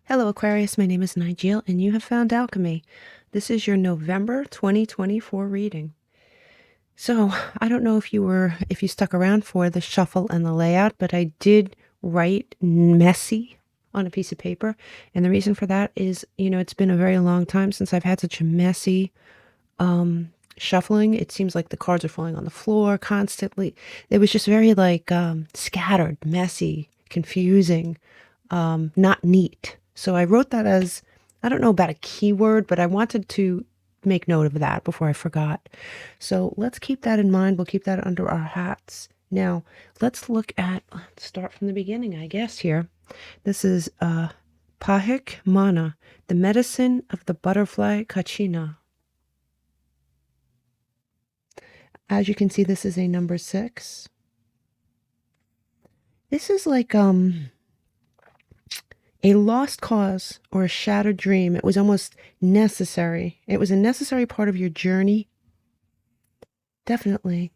Hello Aquarius, my name is Nigel and you have found Alchemy. This is your November 2024 reading. So I don't know if you stuck around for the shuffle and the layout, but I did write messy on a piece of paper. And the reason for that is, it's been a very long time since I've had such a messy shuffling. It seems like the cards are falling on the floor constantly. It was just very scattered, messy, confusing, not neat. So I wrote that as, I don't know about a keyword, but I wanted to make note of that before I forgot. So let's keep that in mind. We'll keep that under our hats. Now, let's start from the beginning, I guess, here. This is Pahik Mana, the medicine of the butterfly Kachina. As you can see, this is a number 6. This is like a lost cause or a shattered dream. It was almost necessary. It was a necessary part of your journey. Definitely.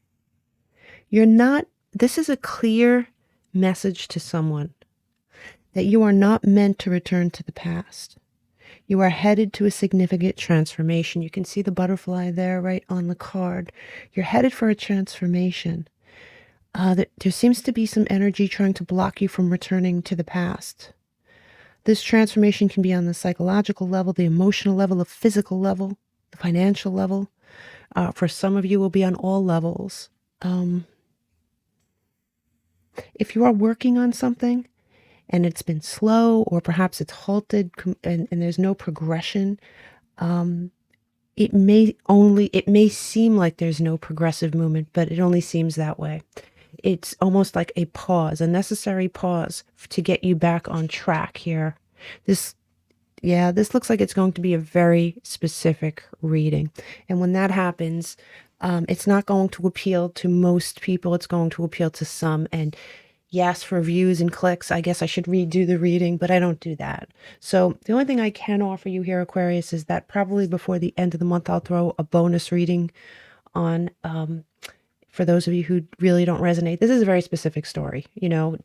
This is a clear message to someone that you are not meant to return to the past. You are headed to a significant transformation. You can see the butterfly there right on the card. You're headed for a transformation. There seems to be some energy trying to block you from returning to the past. This transformation can be on the psychological level, the emotional level, the physical level, the financial level. For some of you, it will be on all levels. If you are working on something and it's been slow, or perhaps it's halted and there's no progression, it may seem like there's no progressive movement, but it only seems that way. It's almost like a pause, a necessary pause to get you back on track here. This looks like it's going to be a very specific reading. And when that happens, it's not going to appeal to most people. It's going to appeal to some. And yes, for views and clicks, I guess I should redo the reading, but I don't do that. So the only thing I can offer you here, Aquarius, is that probably before the end of the month, I'll throw a bonus reading on, for those of you who really don't resonate. This is a very specific story,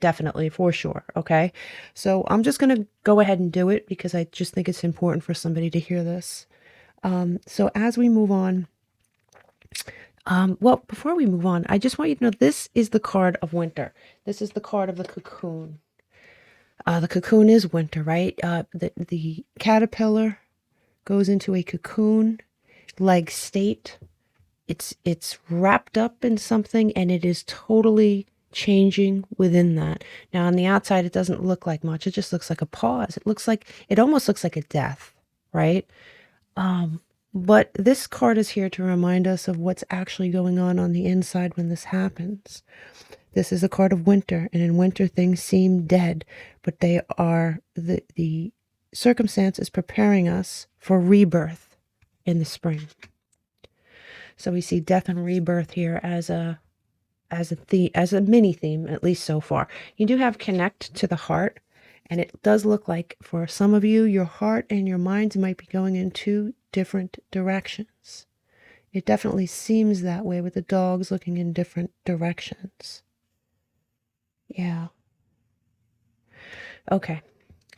definitely, for sure. Okay. So I'm just going to go ahead and do it because I just think it's important for somebody to hear this. So as we move on, well, before we move on, I just want you to know this is the card of winter. This is the card of the cocoon. The cocoon is winter, right? The caterpillar goes into a cocoon-like state. It's wrapped up in something and it is totally changing within that. Now on the outside, it doesn't look like much. It just looks like a pause. It almost looks like a death, right? But this card is here to remind us of what's actually going on the inside when this happens. This is a card of winter, and in winter things seem dead, but they are the circumstance is preparing us for rebirth in the spring. So we see death and rebirth here as a mini theme, at least so far. You do have connect to the heart, and it does look like for some of you, your heart and your minds might be going in 2 different directions. It definitely seems that way with the dogs looking in different directions. Yeah. Okay.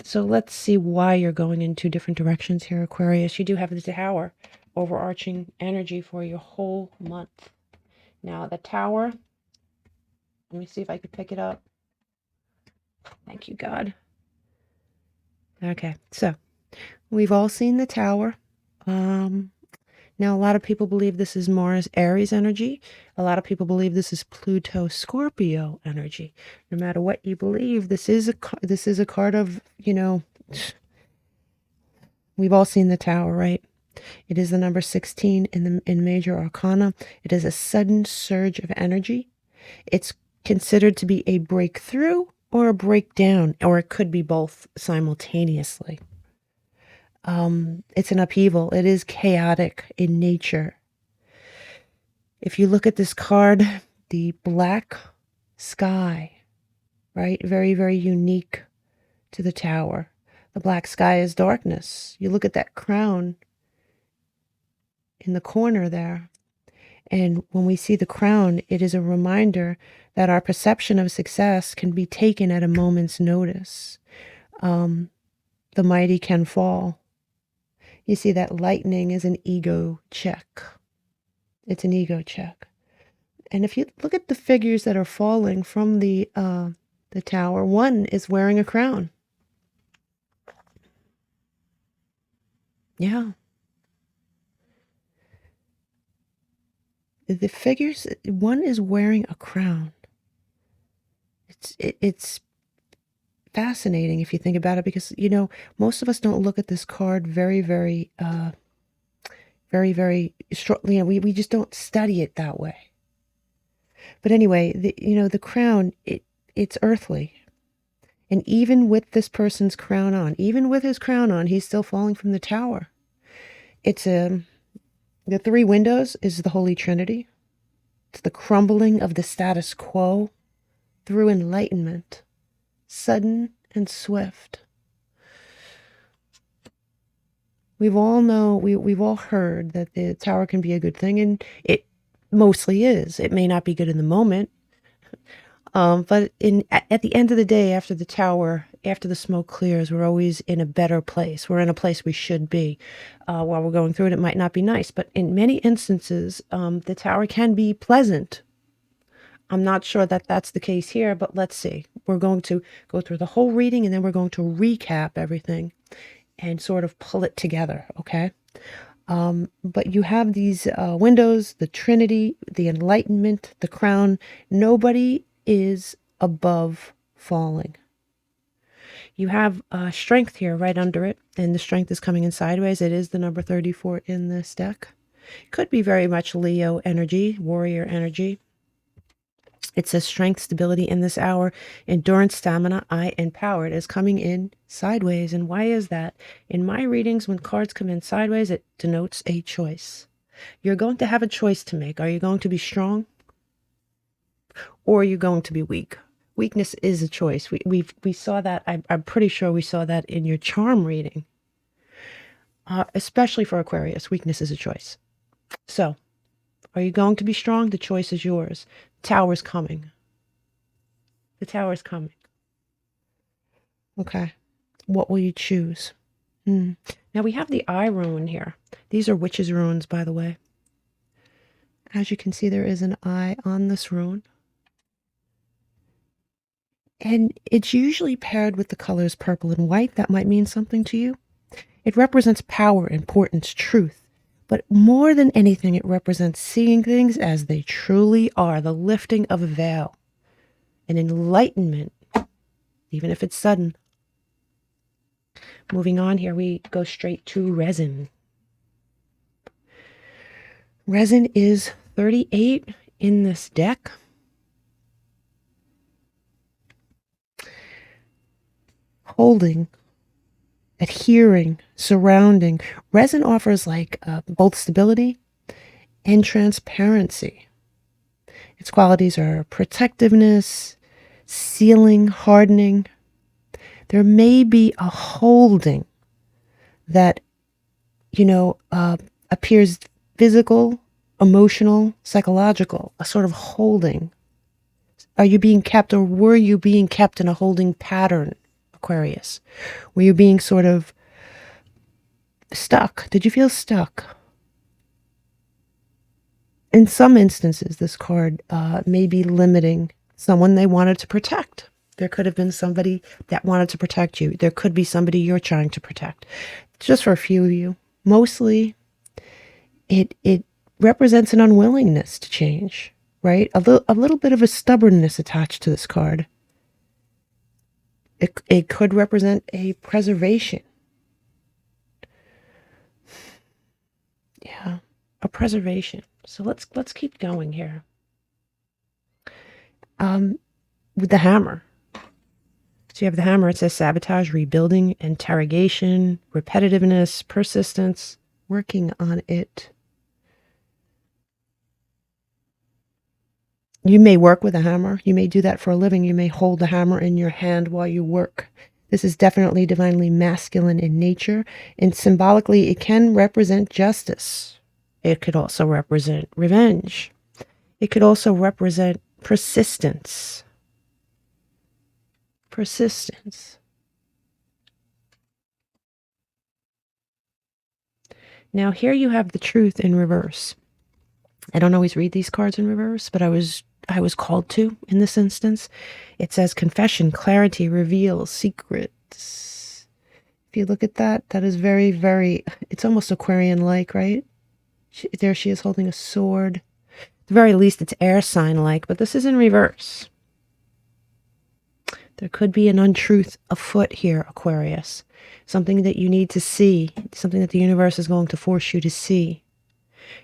So let's see why you're going in 2 different directions here, Aquarius. You do have the Tower, overarching energy for your whole month. Now the Tower, Let me see if I can pick it up. Thank you, God. Okay, so we've all seen the Tower. Now, a lot of people believe this is Mars Aries energy. A lot of people believe this is Pluto Scorpio energy. No matter what you believe, this is a card of, we've all seen the Tower, right? It is the number 16 in major arcana. It is a sudden surge of energy. It's considered to be a breakthrough or a breakdown, or it could be both simultaneously. It's an upheaval. It is chaotic in nature. If you look at this card, the black sky, right? Very, very unique to the Tower. The black sky is darkness. You look at that crown in the corner there. And when we see the crown, it is a reminder that our perception of success can be taken at a moment's notice. The mighty can fall. You see that lightning is an ego check. It's an ego check. And if you look at the figures that are falling from the Tower, one is wearing a crown. Yeah. The figures, one is wearing a crown. It's fascinating if you think about it, because, most of us don't look at this card very, very, very strongly. We just don't study it that way. But anyway, the crown, it's earthly. And even with this person's crown on, even with his crown on, he's still falling from the Tower. It's the three windows is the Holy Trinity. It's the crumbling of the status quo through enlightenment, sudden and swift. We've all heard that the Tower can be a good thing, and it mostly is. It may not be good in the moment, but at the end of the day, after the Tower, after the smoke clears, we're always in a better place. We're in a place we should be. While we're going through it, it might not be nice, but in many instances, the Tower can be pleasant. I'm not sure that that's the case here, but let's see. We're going to go through the whole reading, and then we're going to recap everything and sort of pull it together, okay? But you have these windows, the Trinity, the enlightenment, the crown. Nobody is above falling. You have strength here right under it, and the strength is coming in sideways. It is the number 34 in this deck. Could be very much Leo energy, warrior energy. It says strength, stability in this hour, endurance, stamina, and power. It is coming in sideways. And why is that? In my readings, when cards come in sideways, it denotes a choice. You're going to have a choice to make. Are you going to be strong? Or are you going to be weak? Weakness is a choice. We saw that. I'm pretty sure we saw that in your charm reading. Especially for Aquarius, weakness is a choice. So, are you going to be strong? The choice is yours. Tower's coming. The Tower's coming. Okay. What will you choose? Now we have the eye rune here. These are witches' runes, by the way. As you can see, there is an eye on this rune. And it's usually paired with the colors purple and white. That might mean something to you. It represents power, importance, truth. But more than anything, it represents seeing things as they truly are, the lifting of a veil, an enlightenment, even if it's sudden. Moving on here, we go straight to resin. Resin is 38 in this deck. Holding, adhering, surrounding. Resin offers both stability and transparency. Its qualities are protectiveness, sealing, hardening. There may be a holding that, appears physical, emotional, psychological, a sort of holding. Are you being kept, or were you being kept in a holding pattern, Aquarius? Were you being sort of stuck? Did you feel stuck? In some instances, this card may be limiting someone they wanted to protect. There could have been somebody that wanted to protect you. There could be somebody you're trying to protect. Just for a few of you. Mostly, it represents an unwillingness to change, right? A little bit of a stubbornness attached to this card. It could represent a preservation. Yeah, a preservation. So let's keep going here. With the hammer. So you have the hammer. It says sabotage, rebuilding, interrogation, repetitiveness, persistence, working on it. You may work with a hammer. You may do that for a living. You may hold the hammer in your hand while you work. This is definitely divinely masculine in nature, and symbolically it can represent justice. It could also represent revenge. It could also represent persistence. Persistence. Now here you have the truth in reverse. I don't always read these cards in reverse, but I was called to in this instance. It says confession, clarity, reveal, secrets. If you look at that, that is very, very, it's almost Aquarian-like, right? There she is holding a sword. At the very least, it's air sign-like, but this is in reverse. There could be an untruth afoot here, Aquarius. Something that you need to see, something that the universe is going to force you to see.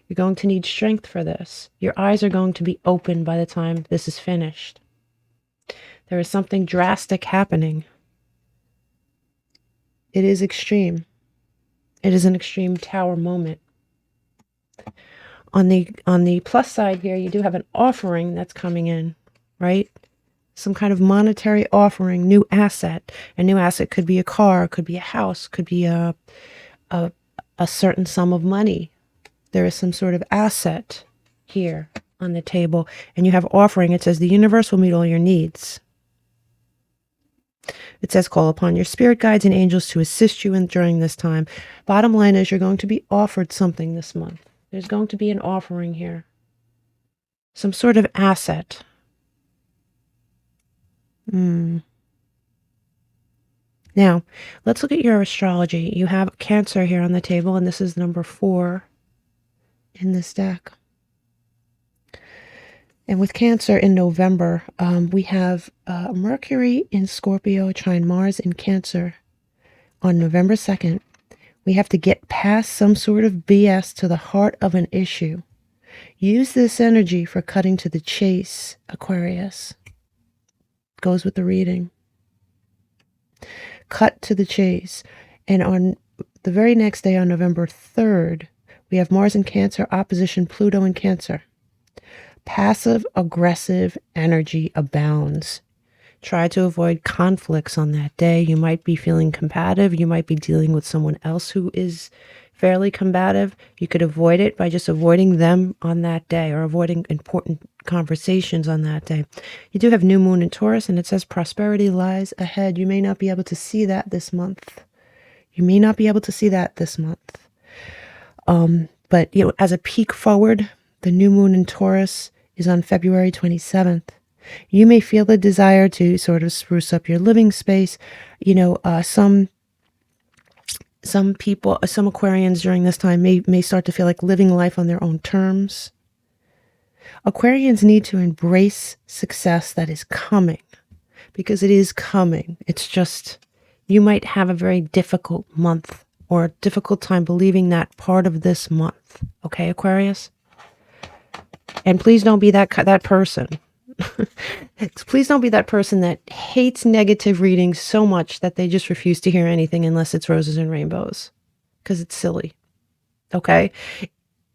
You're going to need strength for this. Your eyes are going to be open by the time this is finished. There is something drastic happening. It is extreme. It is an extreme tower moment. On the plus side here, you do have an offering that's coming in, right? Some kind of monetary offering, new asset. A new asset could be a car, could be a house, could be a certain sum of money. There is some sort of asset here on the table, and you have offering. It says the universe will meet all your needs. It says call upon your spirit guides and angels to assist you during this time. Bottom line is you're going to be offered something this month. There's going to be an offering here. Some sort of asset. Now, let's look at your astrology. You have Cancer here on the table, and this is number 4 in this deck. And with Cancer in November, we have Mercury in Scorpio trine Mars in Cancer on November 2nd. We have to get past some sort of BS to the heart of an issue. Use this energy for cutting to the chase, Aquarius. Goes with the reading. Cut to the chase. And on the very next day, on November 3rd, we have Mars in Cancer, opposition Pluto in Cancer. Passive aggressive energy abounds. Try to avoid conflicts on that day. You might be feeling combative. You might be dealing with someone else who is fairly combative. You could avoid it by just avoiding them on that day, or avoiding important conversations on that day. You do have new moon in Taurus, and it says prosperity lies ahead. You may not be able to see that this month. You may not be able to see that this month. But you know, as a peek forward, the new moon in Taurus is on February 27th. You may feel the desire to sort of spruce up your living space. You know, some people, some Aquarians during this time may start to feel like living life on their own terms. Aquarians need to embrace success that is coming, because it is coming. It's just, you might have a very difficult month or a difficult time believing that part of this month. Okay, Aquarius? And please don't be that person. Please don't be that person that hates negative readings so much that they just refuse to hear anything unless it's roses and rainbows, because it's silly. Okay?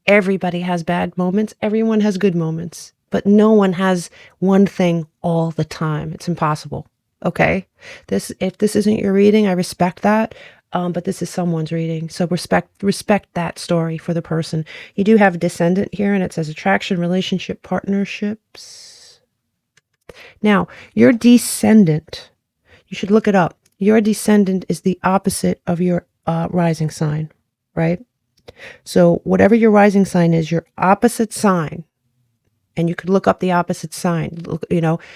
Everybody has bad moments. Everyone has good moments, but no one has one thing all the time. It's impossible. Okay? If this isn't your reading, I respect that. But this is someone's reading. So respect that story for the person. You do have a descendant here, and it says attraction, relationship, partnerships. Now, your descendant, you should look it up. Your descendant is the opposite of your rising sign, right? So whatever your rising sign is, your opposite sign And you could look up the opposite sign. Look,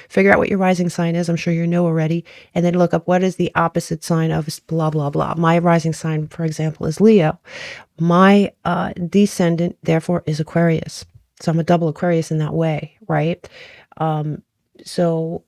figure out what your rising sign is. I'm sure you know already. And then look up what is the opposite sign of blah, blah, blah. My rising sign, for example, is Leo. My descendant, therefore, is Aquarius. So I'm a double Aquarius in that way, right? So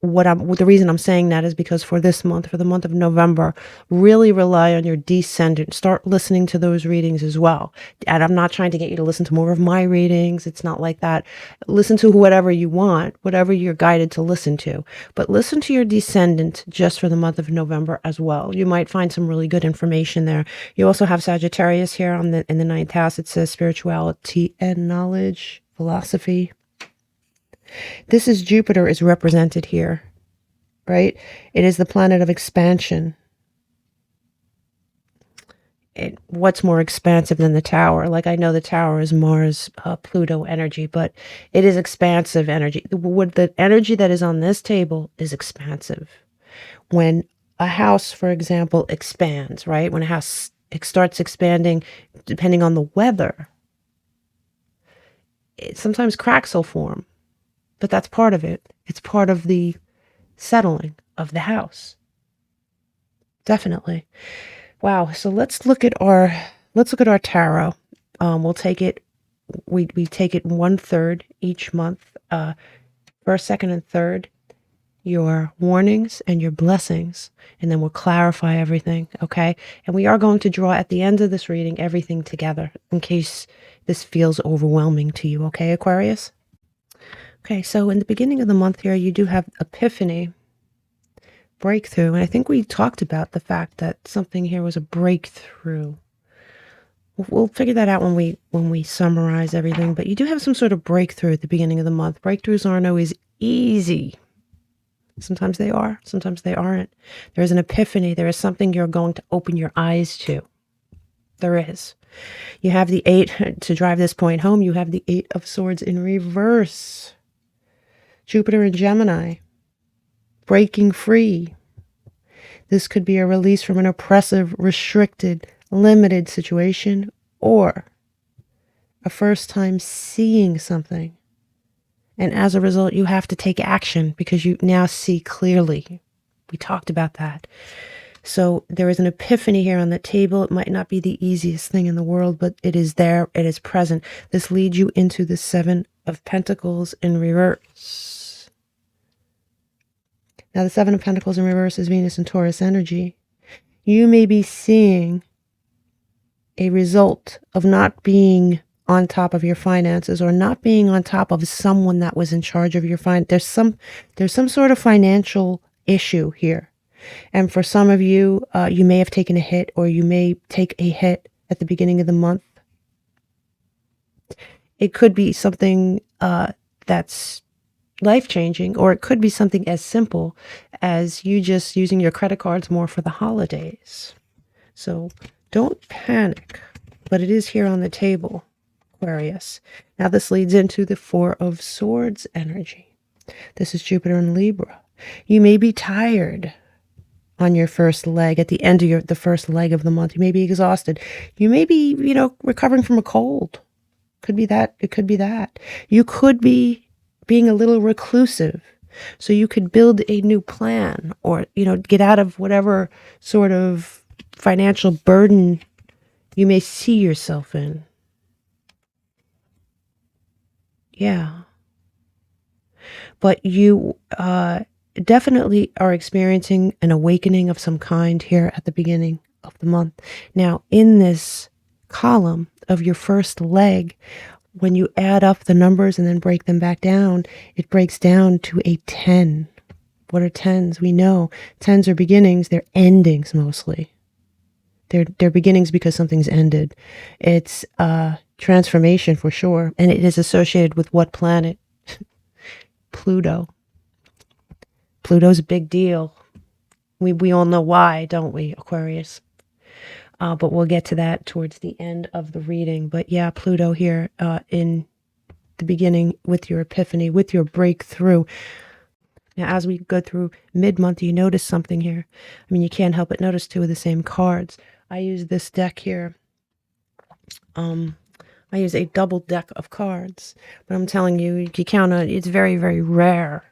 the reason I'm saying that is because for this month, for the month of November, really rely on your descendant. Start listening to those readings as well. And I'm not trying to get you to listen to more of my readings. It's not like that. Listen to whatever you want, whatever you're guided to listen to. But listen to your descendant just for the month of November as well. You might find some really good information there. You also have Sagittarius here in the ninth house. It says spirituality and knowledge, philosophy. This is Jupiter is represented here, right? It is the planet of expansion. What's more expansive than the tower? Like, I know the tower is Mars, Pluto energy, but it is expansive energy. The energy that is on this table is expansive. When a house, for example, expands, right? When a house starts expanding, depending on the weather, sometimes cracks will form. But that's part of it. It's part of the settling of the house. Definitely. Wow. So let's look at our tarot. We'll take it. We take it 1/3 each month. First, second, and third. Your warnings and your blessings, and then we'll clarify everything. Okay. And we are going to draw at the end of this reading everything together in case this feels overwhelming to you. Okay, Aquarius? Okay, so in the beginning of the month here, you do have epiphany, breakthrough. And I think we talked about the fact that something here was a breakthrough. We'll figure that out when we summarize everything. But you do have some sort of breakthrough at the beginning of the month. Breakthroughs aren't always easy. Sometimes they are. Sometimes they aren't. There is an epiphany. There is something you're going to open your eyes to. There is. You have the 8, to drive this point home, you have the 8 of Swords in reverse. Jupiter in Gemini, breaking free. This could be a release from an oppressive, restricted, limited situation, or a first time seeing something. And as a result, you have to take action because you now see clearly. We talked about that. So there is an epiphany here on the table. It might not be the easiest thing in the world, but it is there. It is present. This leads you into the 7 of Pentacles in reverse. Now, the 7 of Pentacles in reverse is Venus and Taurus energy. You may be seeing a result of not being on top of your finances or not being on top of someone that was in charge of your there's some sort of financial issue here. And for some of you, you may have taken a hit, or you may take a hit at the beginning of the month. It could be something that's life-changing, or it could be something as simple as you just using your credit cards more for the holidays. So don't panic, but it is here on the table, Aquarius. Now this leads into the 4 of Swords energy. This is Jupiter in Libra. You may be tired on your first leg, at the end of the first leg of the month. You may be exhausted. You may be, recovering from a cold. Could be that. It could be that. You could be being a little reclusive. So you could build a new plan, or, get out of whatever sort of financial burden you may see yourself in. Yeah. But you definitely are experiencing an awakening of some kind here at the beginning of the month. Now, in this column of your first leg, when you add up the numbers and then break them back down, it breaks down to a 10. What are 10s? We know 10s are beginnings. They're endings mostly. They're beginnings because something's ended. It's transformation for sure. And it is associated with what planet? Pluto. Pluto's a big deal. We all know why, don't we, Aquarius? But we'll get to that towards the end of the reading. But yeah, Pluto here in the beginning with your epiphany, with your breakthrough. Now, as we go through mid-month, you notice something here. I mean, you can't help but notice 2 of the same cards. I use this deck here. I use a double deck of cards, but I'm telling you, you count on it's very, very rare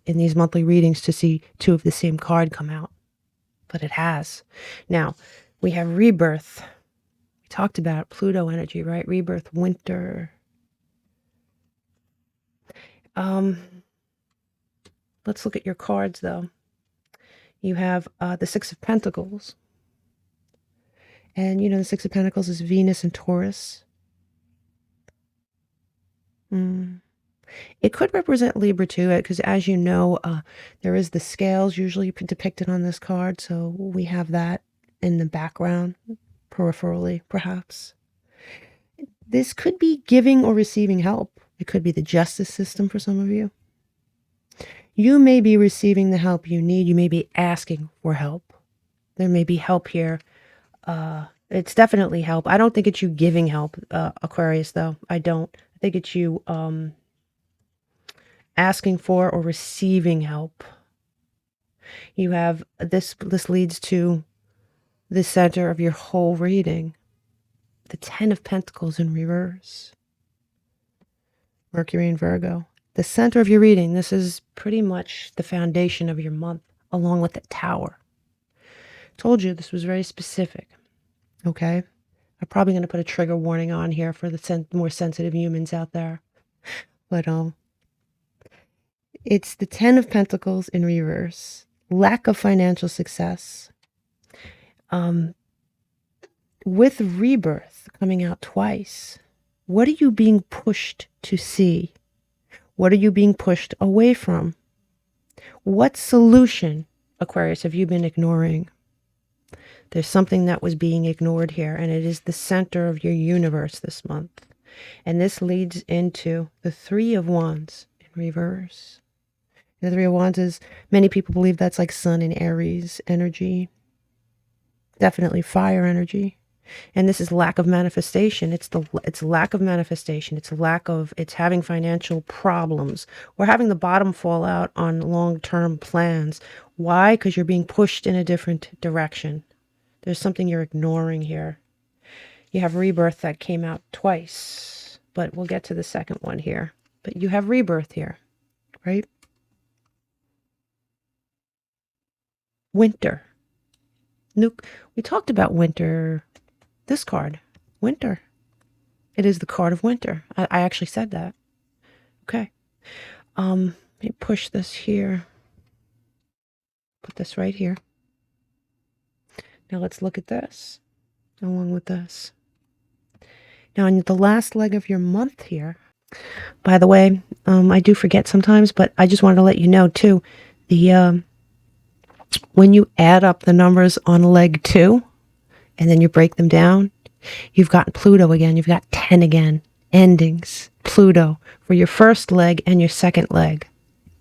in these monthly readings to see two of the same card come out, but it has. Now, we have rebirth. We talked about Pluto energy, right? Rebirth, winter. Let's look at your cards, though. You have the Six of Pentacles. And, you know, the Six of Pentacles is Venus and Taurus. It could represent Libra too, because as you know, there is the scales usually depicted on this card. So we have that in the background, peripherally, perhaps. This could be giving or receiving help. It could be the justice system for some of you. You may be receiving the help you need. You may be asking for help. There may be help here. It's definitely help. I don't think it's you giving help, Aquarius, though. I don't. I think it's you asking for or receiving help. You have this leads to the center of your whole reading. The Ten of Pentacles in reverse. Mercury and Virgo. The center of your reading. This is pretty much the foundation of your month, along with the Tower. Told you this was very specific. Okay? I'm probably going to put a trigger warning on here for the more sensitive humans out there. But it's the Ten of Pentacles in reverse. Lack of financial success. With rebirth coming out twice, what are you being pushed to see? What are you being pushed away from? What solution, Aquarius, have you been ignoring? There's something that was being ignored here, and it is the center of your universe this month. And this leads into the Three of Wands in reverse. The Three of Wands is, many people believe that's like Sun and Aries energy. Definitely fire energy. And this is lack of manifestation. It's lack of manifestation. It's having financial problems. We're having the bottom fall out on long-term plans. Why? Because you're being pushed in a different direction. There's something you're ignoring here. You have rebirth that came out twice, but we'll get to the second one here. But you have rebirth here, right? Winter. We talked about winter. This card, winter. It is the card of winter. I actually said that. Okay. Let me push this here. Put this right here. Now let's look at this along with this. Now on the last leg of your month here, by the way, I do forget sometimes, but I just wanted to let you know too, when you add up the numbers on leg 2 and then you break them down, you've got Pluto again. You've got 10 again. Endings, Pluto. For your first leg and your second leg.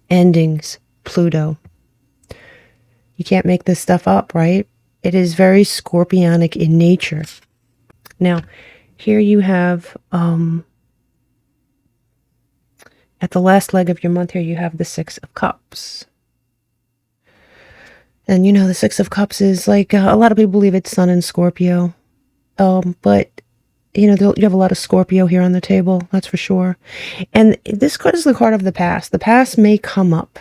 Endings, Pluto. You can't make this stuff up, right? It is very scorpionic in nature. Now, here you have, at the last leg of your month here, you have the Six of Cups. And you know, the Six of Cups is like, a lot of people believe it's Sun and Scorpio. But, you know, you have a lot of Scorpio here on the table, that's for sure. And this card is the card of the past. The past may come up.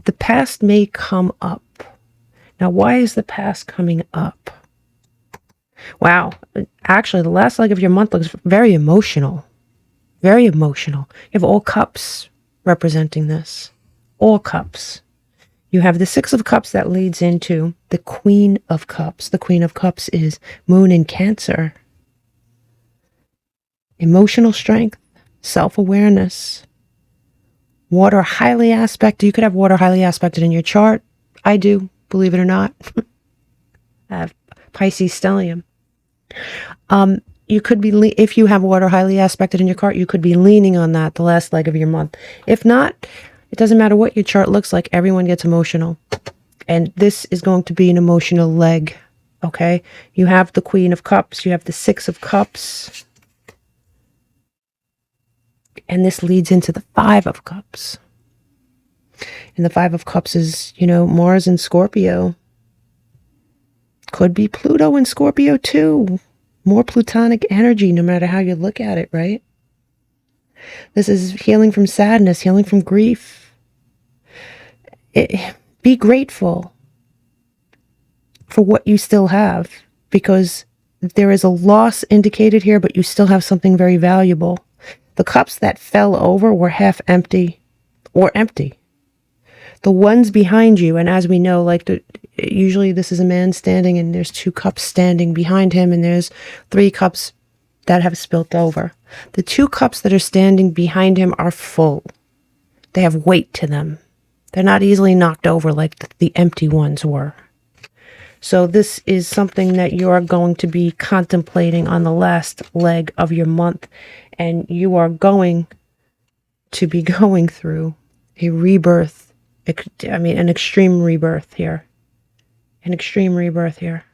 The past may come up. Now, why is the past coming up? Wow. Actually, the last leg of your month looks very emotional. Very emotional. You have all cups representing this. All cups. You have the Six of Cups that leads into the Queen of Cups. The Queen of Cups is Moon in Cancer. Emotional strength, self-awareness, water highly aspected. You could have water highly aspected in your chart. I do, believe it or not. I have Pisces stellium. You could be, if you have water highly aspected in your chart, you could be leaning on that the last leg of your month. If not, it doesn't matter what your chart looks like. Everyone gets emotional. And this is going to be an emotional leg. Okay? You have the Queen of Cups. You have the Six of Cups. And this leads into the Five of Cups. And the Five of Cups is, you know, Mars and Scorpio. Could be Pluto and Scorpio too. more plutonic energy no matter how you look at it, right? This is healing from sadness, healing from grief. Be grateful for what you still have, because there is a loss indicated here, but you still have something very valuable. The cups that fell over were half empty or empty. The ones behind you, and as we know, like usually this is a man standing and there's 2 cups standing behind him and there's 3 cups that have spilt over. The 2 cups that are standing behind him are full. They have weight to them. They're not easily knocked over like the empty ones were. So this is something that you're going to be contemplating on the last leg of your month, and you are going to be going through a rebirth. I mean, an extreme rebirth here. An extreme rebirth here.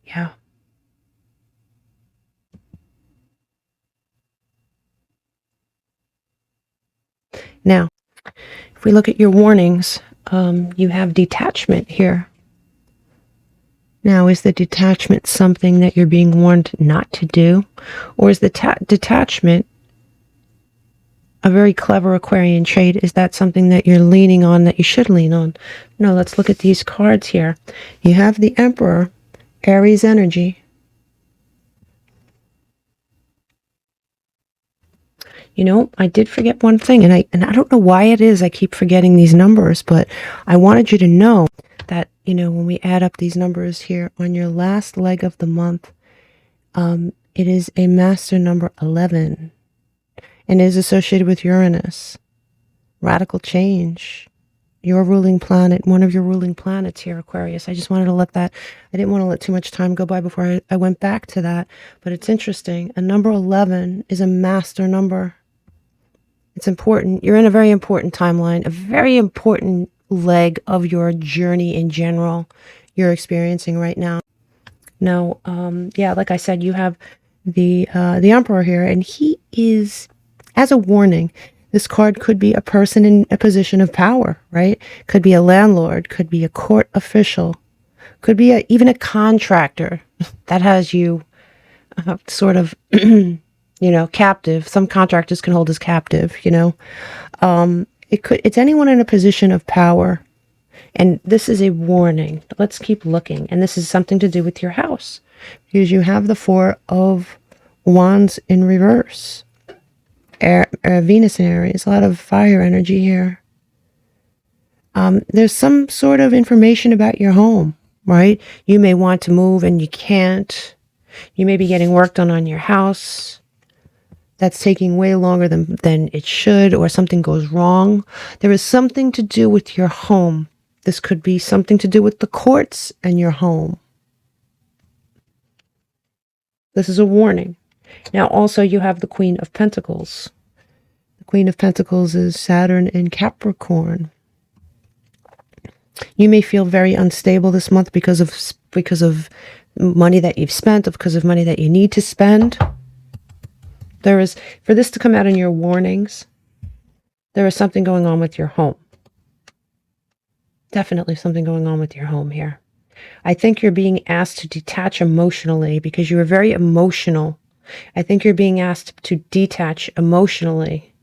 Yeah. Now, if we look at your warnings, you have detachment here. Now, is the detachment something that you're being warned not to do? Or is the detachment a very clever Aquarian trait? Is that something that you're leaning on, that you should lean on? No, let's look at these cards here. You have the Emperor, Aries energy. You know, I did forget one thing, and I don't know why it is I keep forgetting these numbers, but I wanted you to know that, you know, when we add up these numbers here on your last leg of the month, it is a master number 11. And is associated with Uranus, radical change, your ruling planet, one of your ruling planets here, Aquarius. I just wanted to let that, I didn't want to let too much time go by before I went back to that, but it's interesting. A number 11 is a master number. It's important. You're in a very important timeline, a very important leg of your journey in general you're experiencing right now. Now, yeah, like I said, you have the Emperor here, and he is, as a warning, this card could be a person in a position of power, right? Could be a landlord, could be a court official, could be even a contractor that has you sort of, you know, captive. Some contractors can hold us captive, you know. It's anyone in a position of power. And this is a warning. Let's keep looking. And this is something to do with your house, because you have the 4 of Wands in reverse. Venus in Aries, a lot of fire energy here. There's some sort of information about your home, right? You may want to move and you can't. You may be getting work done on your house that's taking way longer than it should, or something goes wrong. There is something to do with your home. This could be something to do with the courts and your home. This is a warning. Now, also, you have the Queen of Pentacles. The Queen of Pentacles is Saturn in Capricorn. You may feel very unstable this month because of money that you've spent, or because of money that you need to spend. There is, for this to come out in your warnings, there is something going on with your home. Definitely something going on with your home here. I think you're being asked to detach emotionally because you are very emotional. I think you're being asked to detach emotionally,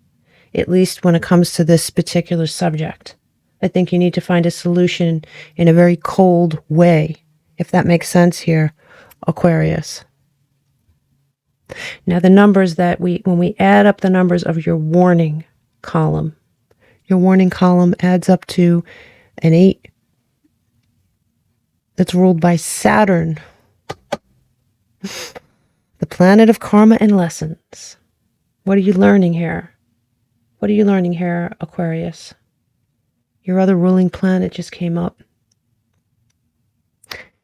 at least when it comes to this particular subject. I think you need to find a solution in a very cold way, if that makes sense here, Aquarius. Now, the numbers that when we add up the numbers of your warning column adds up to an 8. That's ruled by Saturn, the planet of karma and lessons. What are you learning here? What are you learning here, Aquarius? Your other ruling planet just came up.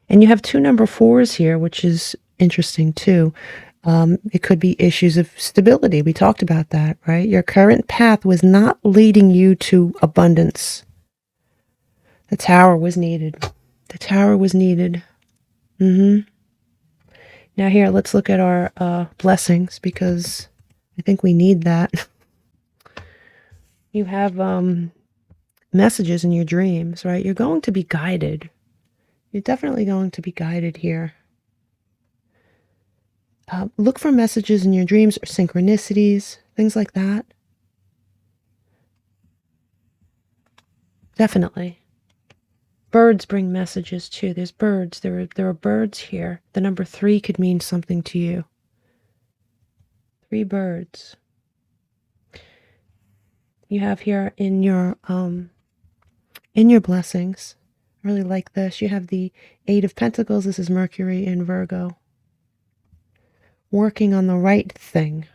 And you have 2 number 4s here, which is interesting too. It could be issues of stability. We talked about that, right? Your current path was not leading you to abundance. The Tower was needed. The Tower was needed. Now here, let's look at our blessings, because I think we need that. You have messages in your dreams, right? You're going to be guided. You're definitely going to be guided here. Look for messages in your dreams or synchronicities, things like that. Definitely. Birds bring messages too. There's birds. There are birds here. The number 3 could mean something to you. 3 birds. You have here in your blessings. I really like this. You have the 8 of Pentacles. This is Mercury in Virgo. Working on the right thing.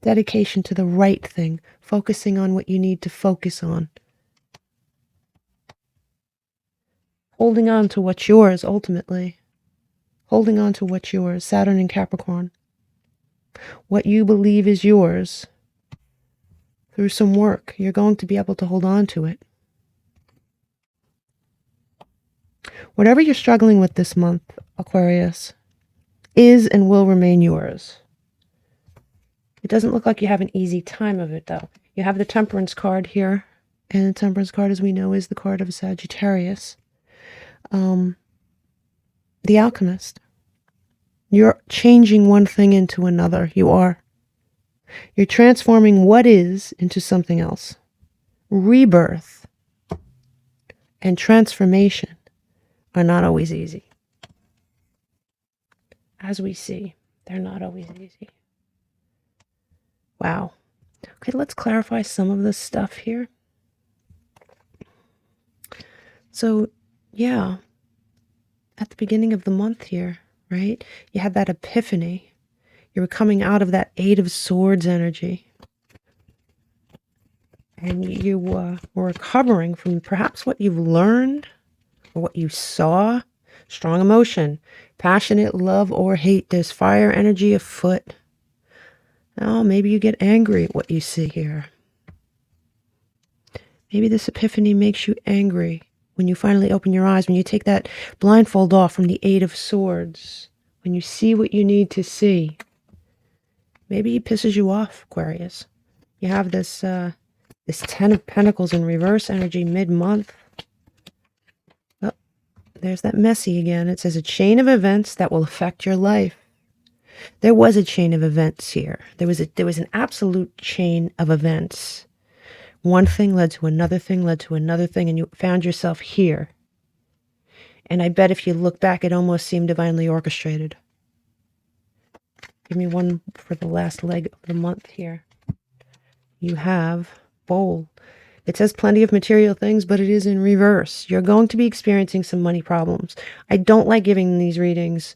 Dedication to the right thing. Focusing on what you need to focus on. Holding on to what's yours, ultimately. Holding on to what's yours. Saturn in Capricorn. What you believe is yours. Through some work, you're going to be able to hold on to it. Whatever you're struggling with this month, Aquarius, is and will remain yours. It doesn't look like you have an easy time of it, though. You have the Temperance card here. And the Temperance card, as we know, is the card of Sagittarius. The Alchemist. You're changing one thing into another. You are. You're transforming what is into something else. Rebirth and transformation are not always easy. As we see, they're not always easy. Wow. Okay, let's clarify some of this stuff here. So, yeah, at the beginning of the month here, right, you had that epiphany. You were coming out of that 8 of Swords energy. And you were recovering from perhaps what you've learned or what you saw. Strong emotion, passionate love or hate. There's fire energy afoot. Now, maybe you get angry at what you see here. Maybe this epiphany makes you angry when you finally open your eyes, when you take that blindfold off from the 8 of Swords, when you see what you need to see. Maybe it pisses you off, Aquarius. You have this 10 of Pentacles in reverse energy mid-month. Oh, there's that messy again. It says a chain of events that will affect your life. There was a chain of events here. There was an absolute chain of events. One thing led to another thing, led to another thing, and you found yourself here. And I bet if you look back, it almost seemed divinely orchestrated. Give me one for the last leg of the month here. You have Bowl. It says plenty of material things, but it is in reverse. You're going to be experiencing some money problems. I don't like giving these readings,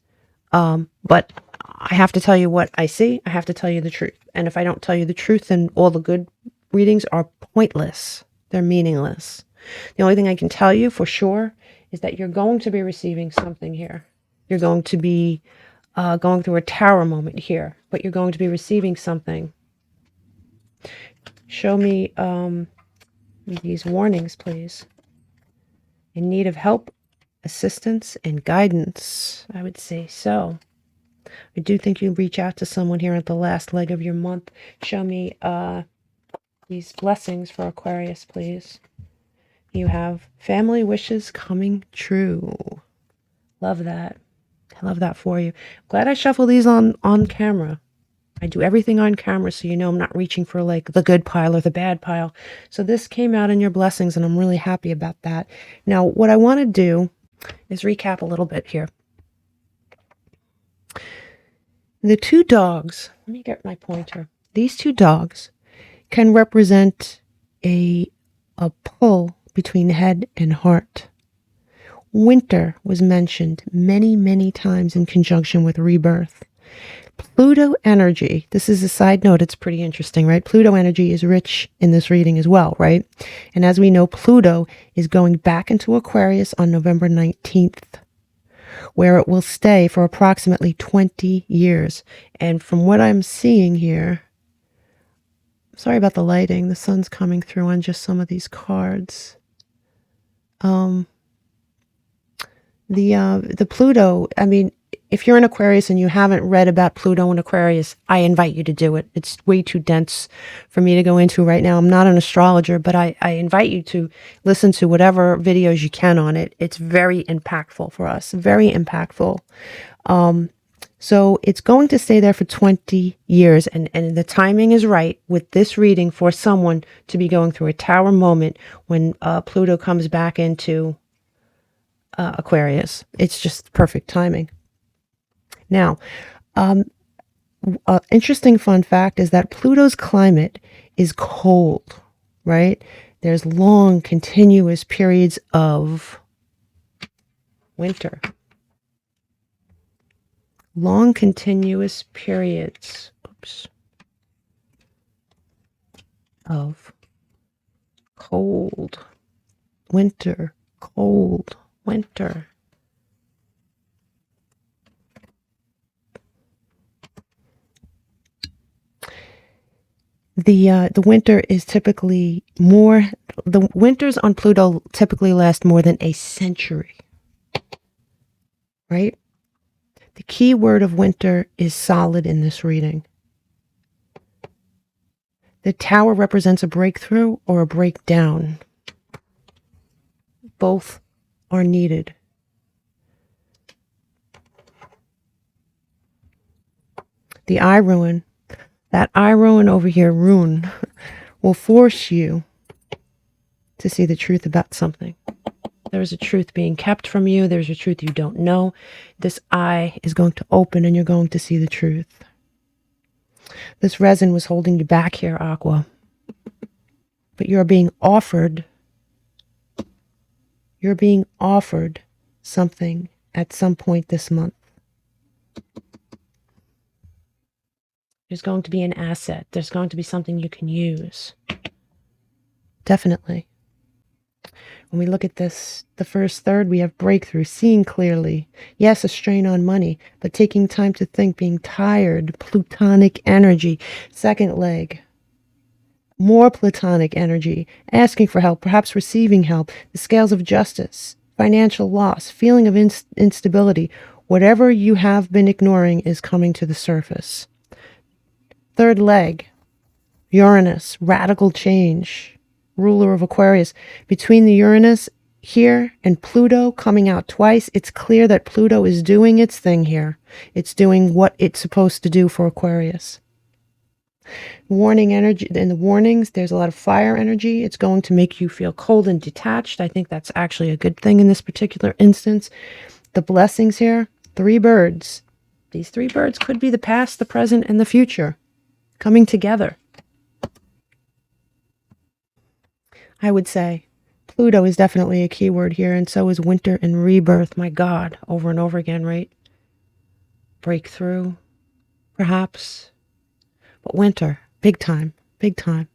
but I have to tell you what I see. I have to tell you the truth. And if I don't tell you the truth, then all the good readings are pointless. They're meaningless. The only thing I can tell you for sure is that you're going to be receiving something here. You're going to be going through a tower moment here, but you're going to be receiving something. Show me these warnings, please. In need of help, assistance, and guidance, I would say so. I do think you reach out to someone here at the last leg of your month. Show me these blessings for Aquarius, please. You have family wishes coming true. Love that. I love that for you. Glad I shuffle these on camera. I do everything on camera so you know I'm not reaching for like the good pile or the bad pile. So this came out in your blessings and I'm really happy about that. Now, what I want to do is recap a little bit here. The 2 dogs, let me get my pointer. These 2 dogs can represent a pull between head and heart. Winter was mentioned many, many times in conjunction with rebirth. Pluto energy, this is a side note, it's pretty interesting, right? Pluto energy is rich in this reading as well, right? And as we know, Pluto is going back into Aquarius on November 19th, where it will stay for approximately 20 years. And from what I'm seeing here, sorry about the lighting, the sun's coming through on just some of these cards. The Pluto, I mean, if you're an Aquarius and you haven't read about Pluto and Aquarius, I invite you to do it. It's way too dense for me to go into right now. I'm not an astrologer, but I invite you to listen to whatever videos you can on it. It's very impactful for us, very impactful. So it's going to stay there for 20 years. And the timing is right with this reading for someone to be going through a tower moment when Pluto comes back into Aquarius. It's just perfect timing. Now, interesting fun fact is that Pluto's climate is cold, right? There's long, continuous periods of winter. Long, continuous periods, of cold winter, cold winter. The winter is typically more, the winters on Pluto typically last more than a century, right? The key word of winter is solid in this reading. The tower represents a breakthrough or a breakdown. Both are needed. The eye ruin, that eye ruin over here, rune, will force you to see the truth about something. There's a truth being kept from you. There's a truth you don't know. This eye is going to open and you're going to see the truth. This resin was holding you back here, Aqua. But you're being offered something at some point this month. There's going to be an asset. There's going to be something you can use. Definitely. When we look at this, the first third, we have breakthrough, seeing clearly. Yes, a strain on money, but taking time to think, being tired, plutonic energy. Second leg, more plutonic energy, asking for help, perhaps receiving help. The scales of justice, financial loss, feeling of instability. Whatever you have been ignoring is coming to the surface. Third leg, Uranus, radical change. Ruler of Aquarius. Between the Uranus here and Pluto coming out twice, it's clear that Pluto is doing its thing here. It's doing what it's supposed to do for Aquarius. Warning energy, in the warnings, there's a lot of fire energy. It's going to make you feel cold and detached. I think that's actually a good thing in this particular instance. The blessings here, 3 birds. These 3 birds could be the past, the present, and the future coming together. I would say Pluto is definitely a key word here, and so is winter and rebirth. My God, over and over again, right? Breakthrough, perhaps. But winter, big time, big time.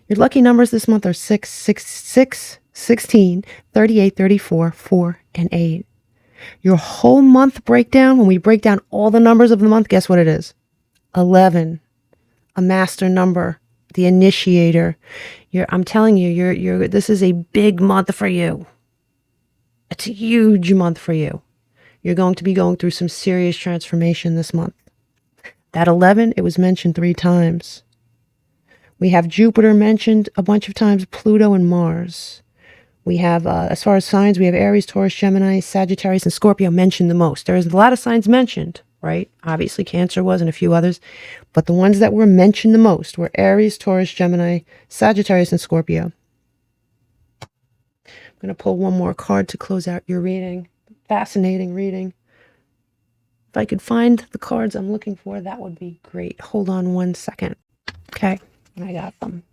Your lucky numbers this month are 6, 16, 38, 34, 4, and 8. Your whole month breakdown, when we break down all the numbers of the month, guess what it is? 11, a master number. The initiator. I'm telling you, this is a big month for you. It's a huge month for you. You're going to be going through some serious transformation this month. That 11, it was mentioned 3 times. We have Jupiter mentioned a bunch of times, Pluto and Mars. We have, as far as signs, we have Aries, Taurus, Gemini, Sagittarius, and Scorpio mentioned the most. There's a lot of signs mentioned, right? Obviously, Cancer was and a few others. But the ones that were mentioned the most were Aries, Taurus, Gemini, Sagittarius, and Scorpio. I'm going to pull one more card to close out your reading. Fascinating reading. If I could find the cards I'm looking for, that would be great. Hold on one second. Okay, I got them.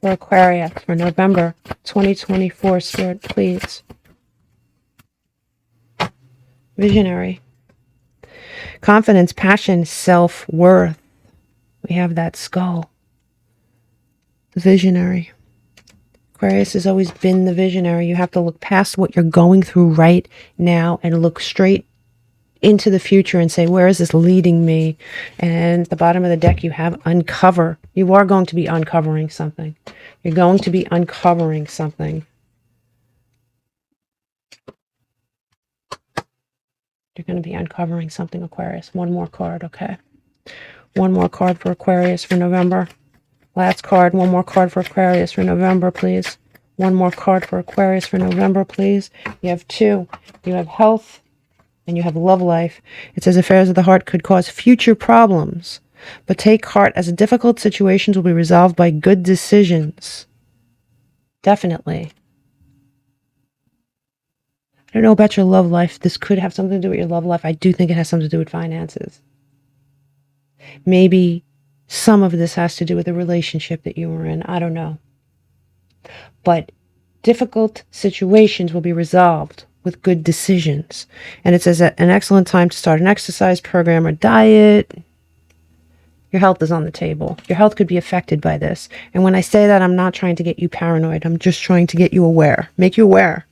For Aquarius for November 2024, Spirit, please. Visionary. Confidence, passion, self-worth. We have that skull. Visionary. Aquarius has always been the visionary. You have to look past what you're going through right now and look straight into the future and say, where is this leading me? And at the bottom of the deck, you have uncover. You are going to be uncovering something. You're going to be uncovering something. You're going to be uncovering something, Aquarius. One more card, okay? One more card for Aquarius for November. Last card. One more card for Aquarius for November, please. One more card for Aquarius for November, please. You have 2. You have health and you have love life. It says affairs of the heart could cause future problems, but take heart as difficult situations will be resolved by good decisions. Definitely. I don't know about your love life. This could have something to do with your love life. I do think it has something to do with finances. Maybe some of this has to do with the relationship that you were in. I don't know. But difficult situations will be resolved with good decisions. And it says that an excellent time to start an exercise program or diet. Your health is on the table. Your health could be affected by this. And when I say that, I'm not trying to get you paranoid. I'm just trying to get you aware. Make you aware.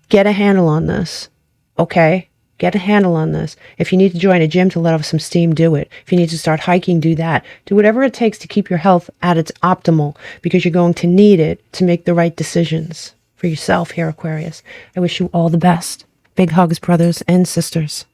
Get a handle on this. Okay? Get a handle on this. If you need to join a gym to let off some steam, do it. If you need to start hiking, do that. Do whatever it takes to keep your health at its optimal, because you're going to need it to make the right decisions for yourself here, Aquarius. I wish you all the best. Big hugs, brothers and sisters.